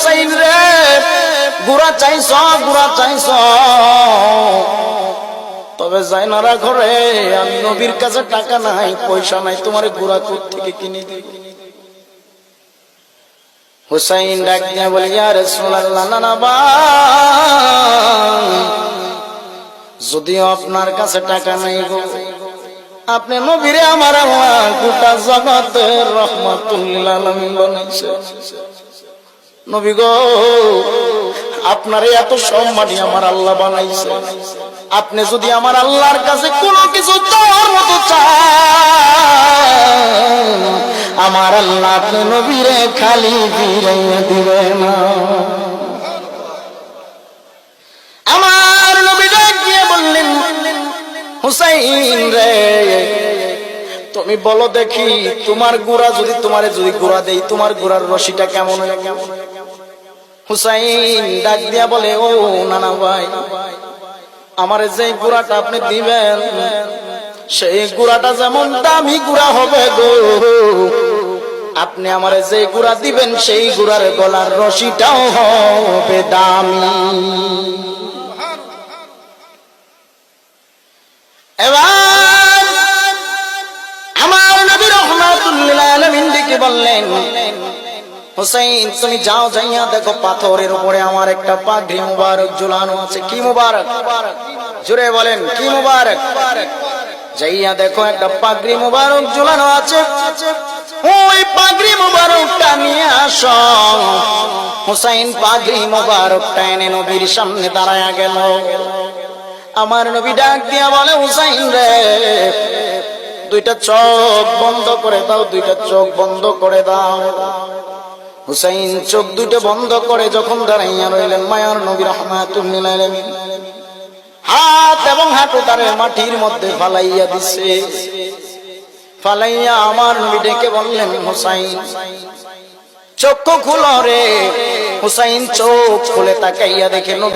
হুসাইন রে গুড়া চাইছ তবে জাইনারা ঘরে আমি নবীর কাছে টাকা নাই পয়সা নাই তোমার গুড়া কোত্থেকে কিনে দিব হুসাইন ডাক দিয়ে বলে ইয়া রাসূলুল্লাহ না ভাই যদিও আপনার কাছে টাকা নাই গো আপনি নবীরে আমার আল্লাহ গোটা জগতের রহমাতুল লিল আলামিন বানাইছে নবী গো আপনারে এত সম্মানী আমার আল্লাহ বানাইছে আপনি যদি আমার আল্লাহর কাছে কোনো কিছু চাওয়ার মতো চান আমার আল্লাহ আপনি নবীরে খালি ফিরাইয়া দিবে না আমার নবী ডাক দিয়ে বললেন হুসাইন রে তুমি বলো দেখি তোমার গোড়া যদি তোমারে যদি গোড়া দেই তোমার গোড়ার রশিটা কেমন হুসাইন ডাক দিয়া বলে ও নানা ভাই আমার যে গোড়াটা আপনি দিবেন সেই গোড়াটা যেমন দামি গোড়া হবে গো আপনি আমার যে গোড়া দিবেন সেই গোড়ার গলার রশিটাও হবে দামি এবার আমার নবী রহমাতুল লিল আলামিন ডেকে বললেন হুসাইন তুমি যাও যাইয়া দেখো পাথরের উপরে আমার একটা পাগড়ি মুবারক ঝুলানো আছে কি মুবারক জোরে বলেন কি মুবারক যাইয়া দেখো একটা পাগড়ি মুবারক ঝুলানো আছে ওই পাগড়ি মুবারকটা নিয়ে আসো হুসাইন পাগড়ি মুবারকটা এনে নবীর সামনে দাঁড়ায়া গেল আমার নবী ডাক দিয়া বলে হুসাইন রে দুইটা চোখ বন্ধ করে দাও দুইটা চোখ বন্ধ করে দাও হুসাইন চোখ দুটো বন্ধ করে যখন দাঁড়াইয়া রইলেন মায়ার নবী রহমাতুল লিল আলামিন হাত এবং হাঁটু তারে মাটির মধ্যে ফালাইয়া দিছে ফালাইয়া আমার নবী ডেকে বললেন হুসাইন চোখ খুলো রে হুসাইন চোখ খুলে তাকাইয়া দেখে নবী